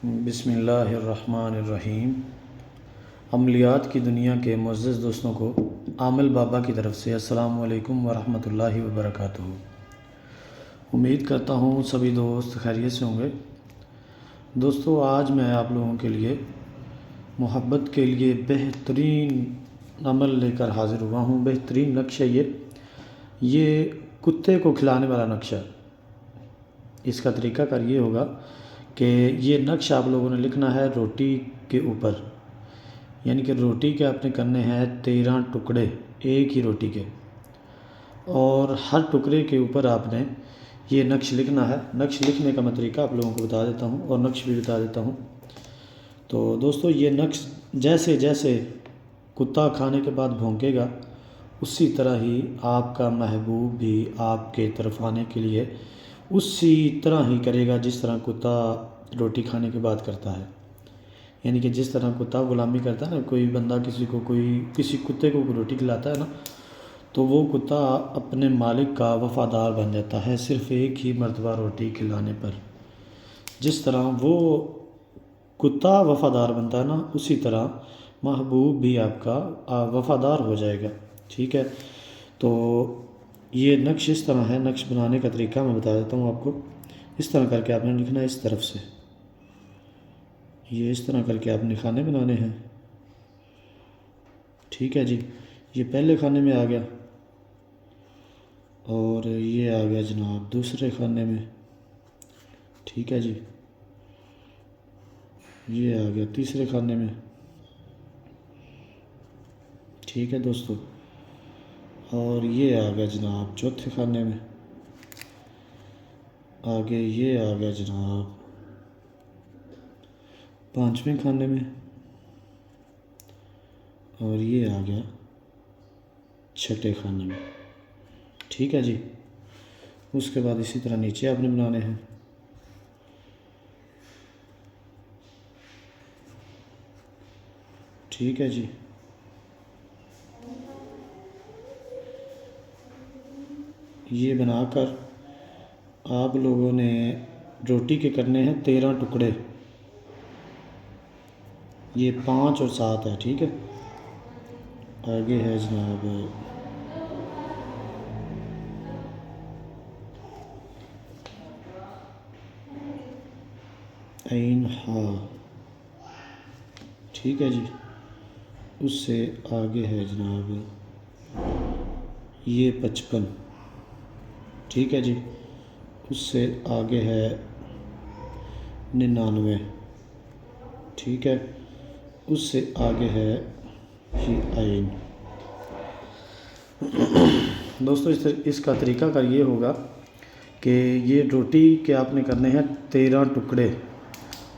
بسم اللہ الرحمن الرحیم۔ عملیات کی دنیا کے معزز دوستوں کو عامل بابا کی طرف سے السلام علیکم ورحمۃ اللہ وبرکاتہ۔ امید کرتا ہوں سبھی دوست خیریت سے ہوں گے۔ دوستو، آج میں آپ لوگوں کے لیے محبت کے لیے بہترین عمل لے کر حاضر ہوا ہوں۔ بہترین نقشہ یہ کتے کو کھلانے والا نقشہ۔ اس کا طریقہ کار یہ ہوگا کہ یہ نقش آپ لوگوں نے لکھنا ہے روٹی کے اوپر، یعنی کہ روٹی کے آپ نے کرنے ہیں 13 ٹکڑے ایک ہی روٹی کے، اور ہر ٹکڑے کے اوپر آپ نے یہ نقش لکھنا ہے۔ نقش لکھنے کا میں طریقہ آپ لوگوں کو بتا دیتا ہوں اور نقش بھی بتا دیتا ہوں۔ تو دوستو، یہ نقش جیسے جیسے کتا کھانے کے بعد بھونکے گا، اسی طرح ہی آپ کا محبوب بھی آپ کے طرف آنے کے لیے اسی طرح ہی کرے گا جس طرح کتا روٹی کھانے کے بعد کرتا ہے۔ یعنی کہ جس طرح کتا غلامی کرتا ہے نا، کوئی بندہ کسی کتے کو روٹی کھلاتا ہے نا، تو وہ کتا اپنے مالک کا وفادار بن جاتا ہے صرف ایک ہی مرتبہ روٹی کھلانے پر۔ جس طرح وہ کتا وفادار بنتا ہے نا، اسی طرح محبوب بھی آپ کا وفادار ہو جائے گا۔ ٹھیک ہے، تو یہ نقش اس طرح ہے۔ نقش بنانے کا طریقہ میں بتا دیتا ہوں آپ کو۔ اس طرح کر کے آپ نے لکھنا ہے اس طرف سے، یہ اس طرح کر کے آپ نے کھانے بنانے ہیں۔ ٹھیک ہے جی، یہ پہلے کھانے میں آ گیا، اور یہ آ گیا جناب دوسرے کھانے میں۔ ٹھیک ہے جی، یہ آ گیا تیسرے کھانے میں۔ ٹھیک ہے دوستو، اور یہ آ گیا جناب چوتھے کھانے میں۔ آگے یہ آ گیا جناب پانچویں کھانے میں، اور یہ آ گیا چھٹے کھانے میں۔ ٹھیک ہے جی، اس کے بعد اسی طرح نیچے آپ نے بنانے ہیں۔ ٹھیک ہے جی، یہ بنا کر آپ لوگوں نے روٹی کے کرنے ہیں 13 ٹکڑے، یہ 5 اور 7 ہے۔ ٹھیک ہے، آگے ہے جناب عین ہا۔ ٹھیک ہے جی، اس سے آگے ہے جناب یہ 55۔ ٹھیک ہے جی، اس سے آگے ہے 99۔ ٹھیک ہے، اس سے آگے ہے یہ عین۔ دوستو، اس کا طریقہ کار یہ ہوگا کہ یہ روٹی کے آپ نے کرنے ہیں 13 ٹکڑے،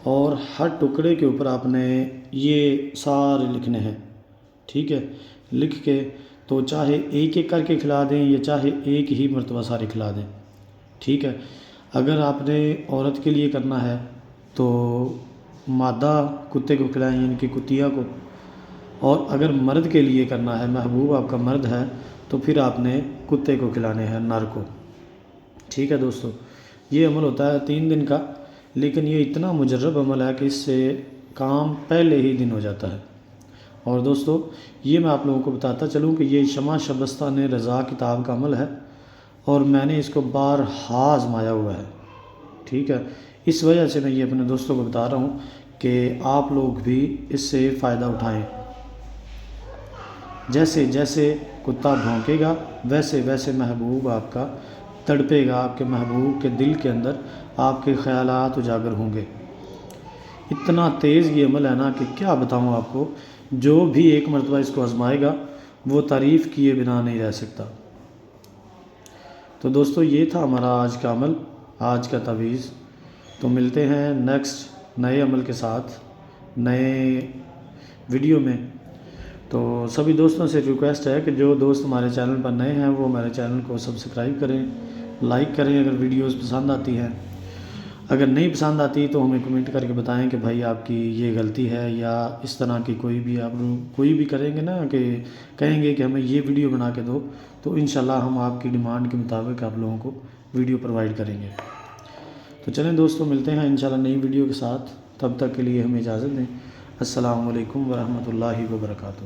اور ہر ٹکڑے کے اوپر آپ نے یہ سارے لکھنے ہیں۔ ٹھیک ہے، لکھ کے تو چاہے ایک ایک کر کے کھلا دیں یا چاہے ایک ہی مرتبہ سارے کھلا دیں۔ ٹھیک ہے، اگر آپ نے عورت کے لیے کرنا ہے تو مادہ کتے کو کھلائیں، یعنی کہ کتیا کو، اور اگر مرد کے لیے کرنا ہے، محبوب آپ کا مرد ہے، تو پھر آپ نے کتے کو کھلانے ہیں، نر کو۔ ٹھیک ہے دوستو، یہ عمل ہوتا ہے 3 دن کا، لیکن یہ اتنا مجرب عمل ہے کہ اس سے کام پہلے ہی دن ہو جاتا ہے۔ اور دوستو، یہ میں آپ لوگوں کو بتاتا چلوں کہ یہ شمع شبستہ رضا کتاب کا عمل ہے، اور میں نے اس کو بارہا آزمایا ہوا ہے۔ ٹھیک ہے، اس وجہ سے میں یہ اپنے دوستوں کو بتا رہا ہوں کہ آپ لوگ بھی اس سے فائدہ اٹھائیں۔ جیسے جیسے کتا بھونکے گا، ویسے ویسے محبوب آپ کا تڑپے گا، آپ کے محبوب کے دل کے اندر آپ کے خیالات اجاگر ہوں گے۔ اتنا تیز یہ عمل ہے نا کہ کیا بتاؤں آپ کو، جو بھی ایک مرتبہ اس کو آزمائے گا وہ تعریف کیے بنا نہیں رہ سکتا۔ تو دوستو، یہ تھا ہمارا آج کا عمل، آج کا تعویذ۔ تو ملتے ہیں نیکسٹ نئے عمل کے ساتھ نئے ویڈیو میں۔ تو سبھی دوستوں سے ریکویسٹ ہے کہ جو دوست ہمارے چینل پر نئے ہیں وہ ہمارے چینل کو سبسکرائب کریں، لائک کریں اگر ویڈیوز پسند آتی ہیں۔ اگر نہیں پسند آتی تو ہمیں کمنٹ کر کے بتائیں کہ بھائی آپ کی یہ غلطی ہے، یا اس طرح کی کوئی بھی کریں گے نا کہ کہیں گے کہ ہمیں یہ ویڈیو بنا کے دو، تو انشاءاللہ ہم آپ کی ڈیمانڈ کے مطابق آپ لوگوں کو ویڈیو پرووائڈ کریں گے۔ تو چلیں دوستوں، ملتے ہیں انشاءاللہ نئی ویڈیو کے ساتھ، تب تک کے لیے ہمیں اجازت دیں۔ السلام علیکم ورحمۃ اللہ وبرکاتہ۔